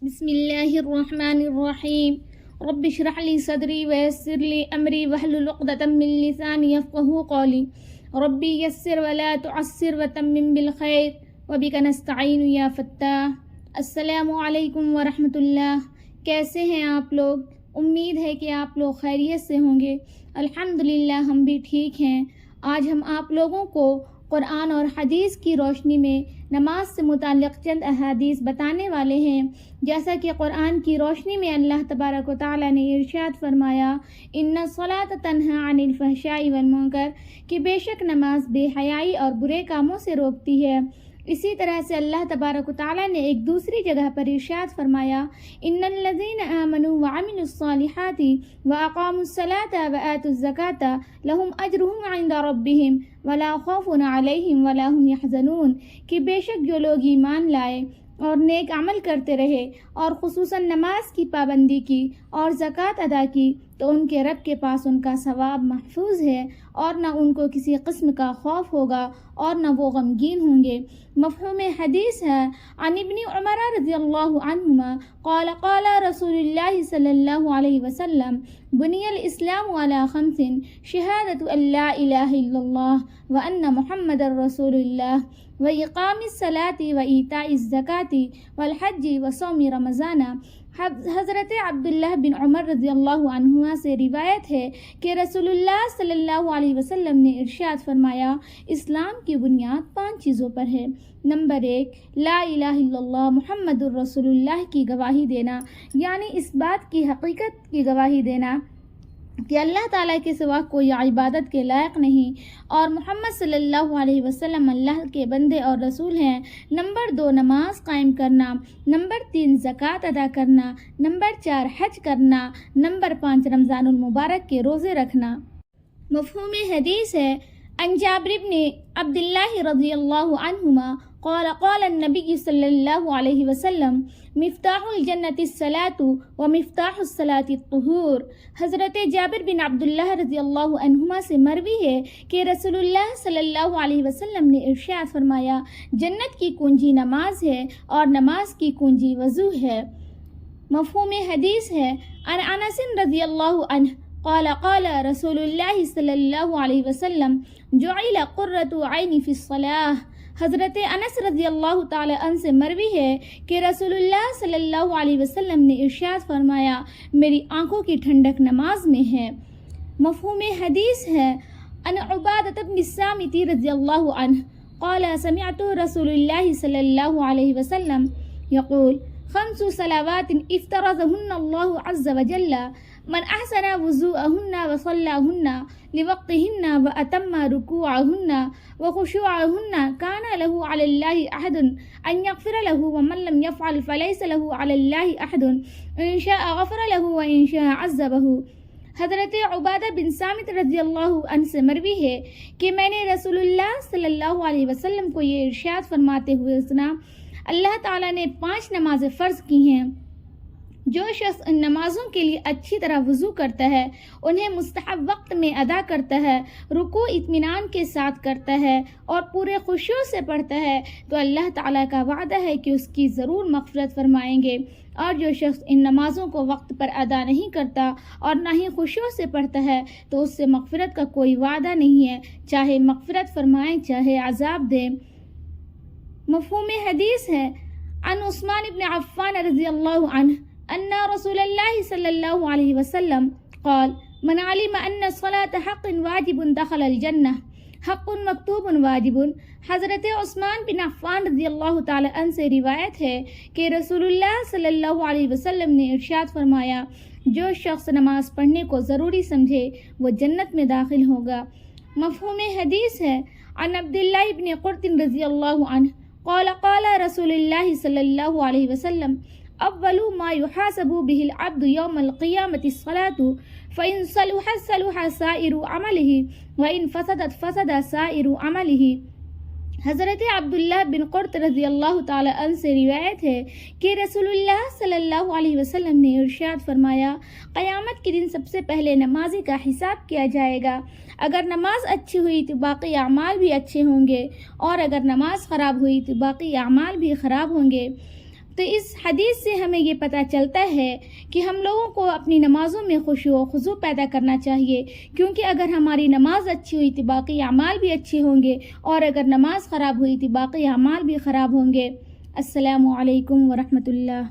بسم اللہ الرحمن الرحیم رب اشرح لی صدری ویسر لی امری واحلل عقدۃ من لسانی یفقہوا قولی ربی یسر ولا تعسر وتمم بالخیر وبک نستعین یا فتاح۔ السلام علیکم ورحمۃ اللہ۔ کیسے ہیں آپ لوگ؟ امید ہے کہ آپ لوگ خیریت سے ہوں گے۔ الحمدللہ ہم بھی ٹھیک ہیں۔ آج ہم آپ لوگوں کو قرآن اور حدیث کی روشنی میں نماز سے متعلق چند احادیث بتانے والے ہیں۔ جیسا کہ قرآن کی روشنی میں اللہ تبارک و تعالیٰ نے ارشاد فرمایا، ان الصلاۃ تنہی عن الفحشاء والمنکر، کہ بے شک نماز بے حیائی اور برے کاموں سے روکتی ہے۔ اسی طرح سے اللہ تبارک و تعالیٰ نے ایک دوسری جگہ پر ارشاد فرمایا، ان الذین آمنوا وعملوا الصالحات واقاموا الصلاۃ وآتوا الزکاۃ لہم اجرہم عند ربہم ولا خوف علیہم ولا ہم یحزنون، کہ بے شک جو لوگ ایمان لائے اور نیک عمل کرتے رہے اور خصوصاً نماز کی پابندی کی اور زکوٰۃ ادا کی تو ان کے رب کے پاس ان کا ثواب محفوظ ہے اور نہ ان کو کسی قسم کا خوف ہوگا اور نہ وہ غمگین ہوں گے۔ مفہوم حدیث ہے، عن ابن عمر رضی اللہ عنہما قال قال رسول اللہ صلی اللہ علیہ وسلم، بنی الاسلام علی خمس، شہادۃ ان لا الہ الا اللہ وان محمد رسول اللہ وإقام الصلاة وإيتاء الزکاة والحج وصوم رمضان۔ حضرت عبداللہ بن عمر رضی اللہ عنہما سے روایت ہے کہ رسول اللہ صلی اللہ علیہ وسلم نے ارشاد فرمایا، اسلام کی بنیاد 5 چیزوں پر ہے۔ نمبر 1، لا الہ الا اللہ محمد الرسول اللہ کی گواہی دینا، یعنی اس بات کی حقیقت کی گواہی دینا کہ اللہ تعالیٰ کے سوا کوئی عبادت کے لائق نہیں اور محمد صلی اللہ علیہ وسلم اللہ کے بندے اور رسول ہیں۔ نمبر 2، نماز قائم کرنا۔ نمبر 3، زکوٰۃ ادا کرنا۔ نمبر 4، حج کرنا۔ نمبر 5، رمضان المبارک کے روزے رکھنا۔ مفہوم حدیث ہے، عن جابر بن عبداللہ رضی اللہ عنہما قال قال النبی صلی اللہ علیہ وسلم، مفتاح الجنت الصلاۃ ومفتاح الصلاۃ الطہور۔ حضرت جابر بن عبداللہ رضی اللہ عنہما سے مروی ہے کہ رسول اللہ صلی اللہ علیہ وسلم نے ارشاد فرمایا، جنت کی کنجی نماز ہے اور نماز کی کنجی وضو ہے۔ مفہوم حدیث ہے، عن انس رضی اللہ عنہ قال قال رسول اللہ صلی اللہ علیہ وسلم، جعل قرۃ عینی فی الصلاۃ۔ حضرت انس رضی اللہ تعالی عنہ سے مروی ہے کہ رسول اللہ صلی اللہ علیہ وسلم نے ارشاد فرمایا، میری آنکھوں کی ٹھنڈک نماز میں ہے۔ مفہوم حدیث ہے، عن عبادۃ بن الصامت رضی اللہ عنہ قال سمعت رسول اللہ صلی اللہ علیہ وسلم یقول، 5 صلوات افترضهن الله عز وجل من احسن وضوءهن وصلاهن لوقتهن واتم ركوعهن وخشوعهن كان له على الله عهد ان يغفر له ومن لم يفعل فليس له على الله عهد ان شاء غفر له وان شاء عذبه۔ حضرت عبادہ بن صامت رضی اللہ عنہ سے مروی ہے کہ میں نے رسول اللہ صلی اللہ علیہ وسلم کو یہ ارشاد فرماتے ہوئے سنا، اللہ تعالیٰ نے 5 نمازیں فرض کی ہیں، جو شخص ان نمازوں کے لیے اچھی طرح وضو کرتا ہے، انہیں مستحب وقت میں ادا کرتا ہے، رکوع اطمینان کے ساتھ کرتا ہے اور پورے خشوع سے پڑھتا ہے تو اللہ تعالیٰ کا وعدہ ہے کہ اس کی ضرور مغفرت فرمائیں گے، اور جو شخص ان نمازوں کو وقت پر ادا نہیں کرتا اور نہ ہی خشوع سے پڑھتا ہے تو اس سے مغفرت کا کوئی وعدہ نہیں ہے، چاہے مغفرت فرمائیں چاہے عذاب دیں۔ مفہوم حدیث ہے، عن عثمان بن عفان رضی اللہ عنہ ان رسول اللہ صلی اللہ علیہ وسلم قال، من علم ان الصلاة حق واجب دخل الجنہ، حق مکتوب واجب۔ حضرت عثمان بن عفان رضی اللہ تعالی عنہ سے روایت ہے کہ رسول اللہ صلی اللہ علیہ وسلم نے ارشاد فرمایا، جو شخص نماز پڑھنے کو ضروری سمجھے وہ جنت میں داخل ہوگا۔ مفہوم حدیث ہے، عن عبداللہ بن قرط رضی اللہ عنہ قال قال رسول اللہ صلی اللہ علیہ وسلم، اول ما يحاسب به العبد يوم القيامة الصلاة فإن صلحت صلح سائر عمله وإن فسدت فسد سائر عمله۔ حضرت عبداللہ بن قرط رضی اللہ تعالی عنہ سے روایت ہے کہ رسول اللہ صلی اللہ علیہ وسلم نے ارشاد فرمایا، قیامت کے دن سب سے پہلے نمازی کا حساب کیا جائے گا، اگر نماز اچھی ہوئی تو باقی اعمال بھی اچھے ہوں گے اور اگر نماز خراب ہوئی تو باقی اعمال بھی خراب ہوں گے۔ تو اس حدیث سے ہمیں یہ پتہ چلتا ہے کہ ہم لوگوں کو اپنی نمازوں میں خشوع و خضوع پیدا کرنا چاہیے، کیونکہ اگر ہماری نماز اچھی ہوئی تو باقی اعمال بھی اچھے ہوں گے، اور اگر نماز خراب ہوئی تو باقی اعمال بھی خراب ہوں گے۔ السلام علیکم ورحمۃ اللہ۔